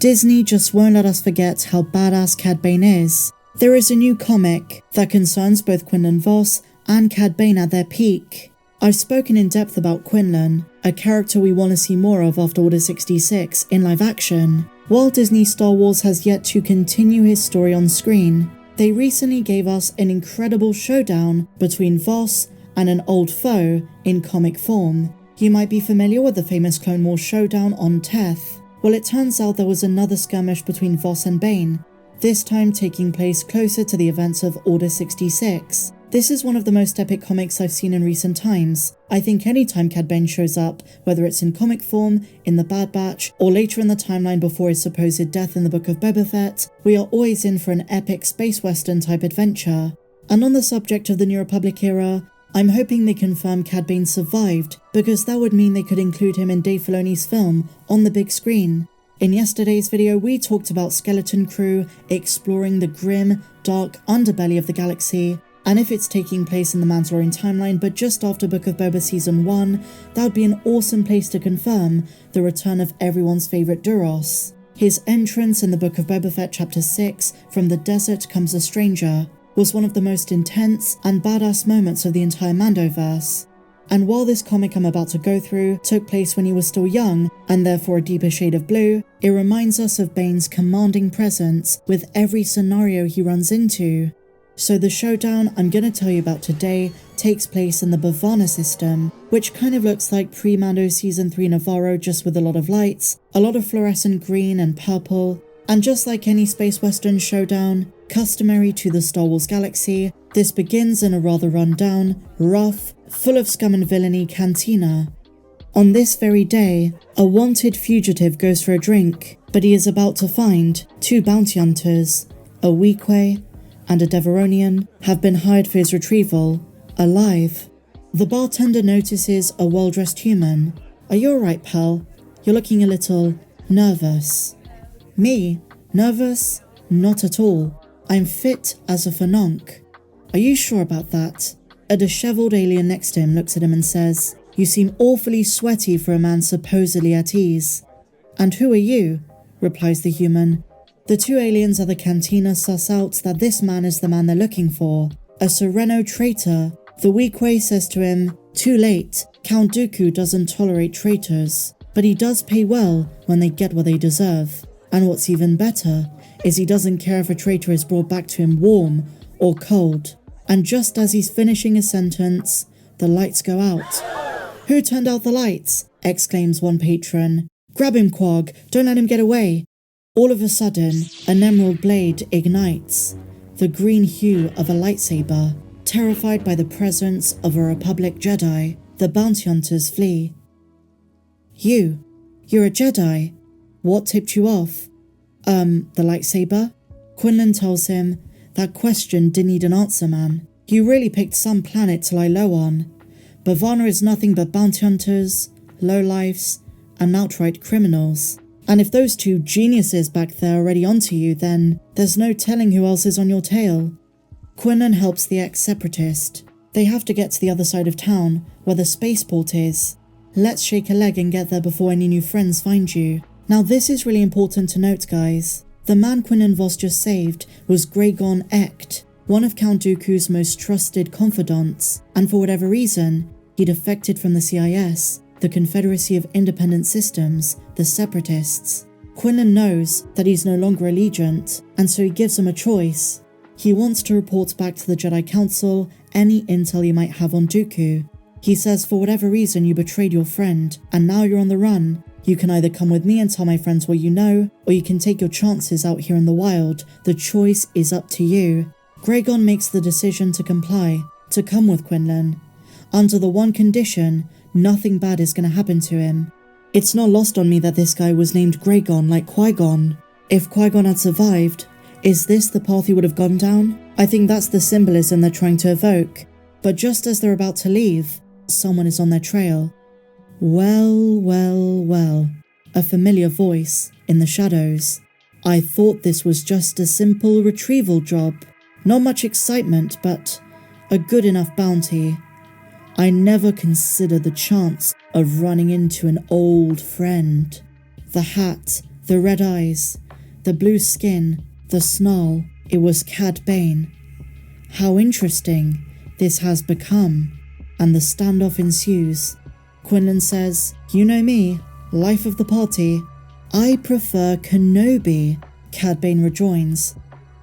Disney just won't let us forget how badass Cad Bane is. There is a new comic that concerns both Quinlan Vos and Cad Bane at their peak. I've spoken in depth about Quinlan, a character we want to see more of after Order 66 in live action. While Disney Star Wars has yet to continue his story on screen, they recently gave us an incredible showdown between Vos and an old foe in comic form. You might be familiar with the famous Clone Wars showdown on Teth. Well, it turns out there was another skirmish between Vos and Bane, this time taking place closer to the events of Order 66. This is one of the most epic comics I've seen in recent times. I think anytime Cad Bane shows up, whether it's in comic form, in the Bad Batch, or later in the timeline before his supposed death in the Book of Boba Fett, we are always in for an epic space western type adventure. And on the subject of the New Republic era, I'm hoping they confirm Cad Bane survived, because that would mean they could include him in Dave Filoni's film on the big screen. In yesterday's video, we talked about Skeleton Crew exploring the grim, dark underbelly of the galaxy, and if it's taking place in the Mandalorian timeline but just after Book of Boba Season 1, that would be an awesome place to confirm the return of everyone's favourite Duros. His entrance in the Book of Boba Fett Chapter 6, From the Desert Comes a Stranger, was one of the most intense and badass moments of the entire Mandoverse. And while this comic I'm about to go through took place when he was still young, and therefore a deeper shade of blue, it reminds us of Bane's commanding presence with every scenario he runs into. So the showdown I'm gonna tell you about today takes place in the Bavana system, which kind of looks like pre-Mando Season 3 Navarro, just with a lot of lights, a lot of fluorescent green and purple, and just like any space western showdown, customary to the Star Wars galaxy, this begins in a rather run-down, rough, full of scum and villainy cantina. On this very day, a wanted fugitive goes for a drink, but he is about to find two bounty hunters, a Weequay and a Deveronian, have been hired for his retrieval, alive. The bartender notices a well-dressed human. "Are you alright, pal? You're looking a little nervous." "Me? Nervous? Not at all. I'm fit as a fanonk." "Are you sure about that?" A dishevelled alien next to him looks at him and says, "You seem awfully sweaty for a man supposedly at ease." "And who are you?" replies the human. The two aliens at the cantina suss out that this man is the man they're looking for, a Sereno traitor. The Weequay says to him, "Too late, Count Dooku doesn't tolerate traitors, but he does pay well when they get what they deserve. And what's even better is he doesn't care if a traitor is brought back to him warm or cold." And just as he's finishing his sentence, the lights go out. "Who turned out the lights?" exclaims one patron. "Grab him, Quag, don't let him get away." All of a sudden, an emerald blade ignites, the green hue of a lightsaber. Terrified by the presence of a Republic Jedi, the bounty hunters flee. You're a Jedi. What tipped you off?" The lightsaber?" Quinlan tells him, "That question didn't need an answer, man. You really picked some planet to lie low on. Bavana is nothing but bounty hunters, lowlifes, and outright criminals. And if those two geniuses back there are already onto you, then there's no telling who else is on your tail." Quinlan helps the ex-separatist. They have to get to the other side of town, where the spaceport is. "Let's shake a leg and get there before any new friends find you." Now this is really important to note, guys. The man Quinlan Vos just saved was Graygon Echt, one of Count Dooku's most trusted confidants, and for whatever reason, he defected from the CIS, the Confederacy of Independent Systems, the Separatists. Quinlan knows that he's no longer allegiant, and so he gives him a choice. He wants to report back to the Jedi Council any intel he might have on Dooku. He says for whatever reason you betrayed your friend, and now you're on the run. You can either come with me and tell my friends what you know, or you can take your chances out here in the wild. The choice is up to you. Graygon makes the decision to comply, to come with Quinlan. Under the one condition, nothing bad is going to happen to him. It's not lost on me that this guy was named Graygon like Qui-Gon. If Qui-Gon had survived, is this the path he would have gone down? I think that's the symbolism they're trying to evoke. But just as they're about to leave, someone is on their trail. Well, a familiar voice in the shadows. "I thought this was just a simple retrieval job. Not much excitement, but a good enough bounty. I never considered the chance of running into an old friend." The hat The red eyes, the blue skin, the snarl. It was Cad Bane. How interesting this has become. And the standoff ensues. Quinlan says, "You know me, life of the party. I prefer Kenobi," Cad Bane rejoins.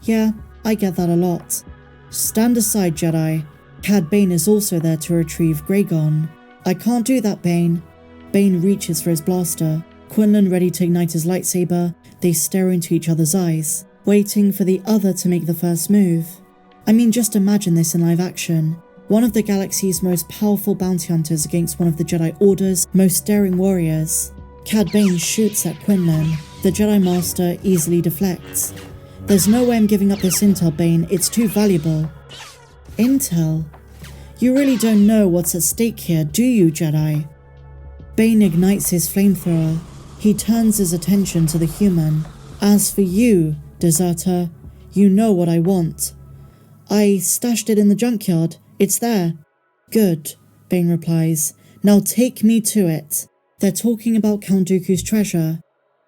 "Yeah, I get that a lot." "Stand aside, Jedi. Cad Bane is also there to retrieve Graygon." "I can't do that, Bane." Bane reaches for his blaster. Quinlan ready to ignite his lightsaber. They stare into each other's eyes, waiting for the other to make the first move. I mean, just imagine this in live action. One of the galaxy's most powerful bounty hunters against one of the Jedi Order's most daring warriors. Cad Bane shoots at Quinlan. The Jedi Master easily deflects. "There's no way I'm giving up this intel, Bane. It's too valuable." "Intel? You really don't know what's at stake here, do you, Jedi?" Bane ignites his flamethrower. He turns his attention to the human. "As for you, deserter, you know what I want. I stashed it in the junkyard. It's there." "Good," Bane replies. "Now take me to it." They're talking about Count Dooku's treasure.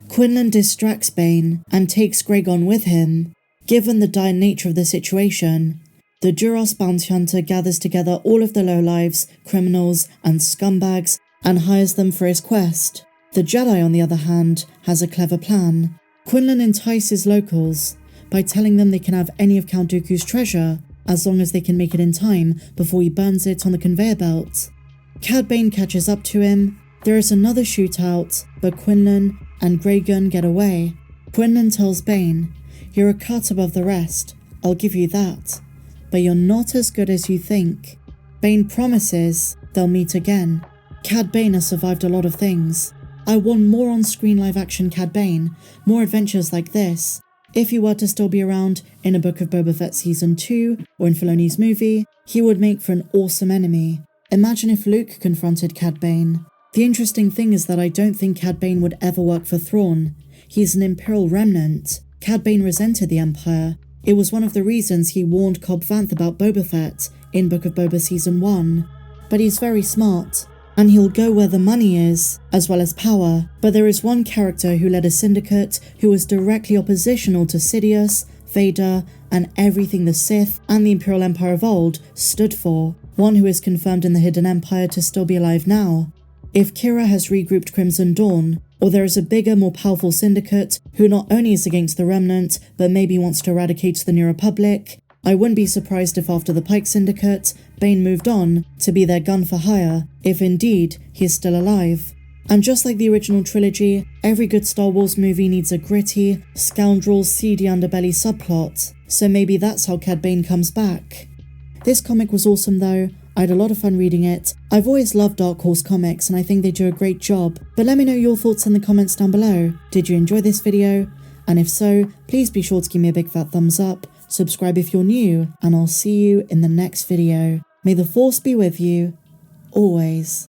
Quinlan distracts Bane and takes Graygon with him. Given the dire nature of the situation, the Duras bounty hunter gathers together all of the lowlives, criminals, and scumbags and hires them for his quest. The Jedi, on the other hand, has a clever plan. Quinlan entices locals by telling them they can have any of Count Dooku's treasure as long as they can make it in time before he burns it on the conveyor belt. Cad Bane catches up to him. There is another shootout, but Quinlan and Graygon get away. Quinlan tells Bane, "You're a cut above the rest, I'll give you that. But you're not as good as you think." Bane promises they'll meet again. Cad Bane has survived a lot of things. I want more on-screen live-action Cad Bane, more adventures like this. If he were to still be around in a Book of Boba Fett Season 2 or in Filoni's movie, he would make for an awesome enemy. Imagine if Luke confronted Cad Bane. The interesting thing is that I don't think Cad Bane would ever work for Thrawn. He's an Imperial remnant. Cad Bane resented the Empire. It was one of the reasons he warned Cobb Vanth about Boba Fett in Book of Boba Season 1. But he's very smart, and he'll go where the money is, as well as power. But there is one character who led a syndicate who was directly oppositional to Sidious, Vader, and everything the Sith and the Imperial Empire of old stood for. One who is confirmed in the Hidden Empire to still be alive now. If Kira has regrouped Crimson Dawn, or there is a bigger, more powerful syndicate who not only is against the Remnant, but maybe wants to eradicate the New Republic, I wouldn't be surprised if after the Pike Syndicate, Bane moved on to be their gun for hire, if indeed he is still alive. And just like the original trilogy, every good Star Wars movie needs a gritty, scoundrel, seedy underbelly subplot, so maybe that's how Cad Bane comes back. This comic was awesome though. I had a lot of fun reading it. I've always loved Dark Horse comics and I think they do a great job, but let me know your thoughts in the comments down below. Did you enjoy this video? And if so, please be sure to give me a big fat thumbs up, subscribe if you're new, and I'll see you in the next video. May the Force be with you, always.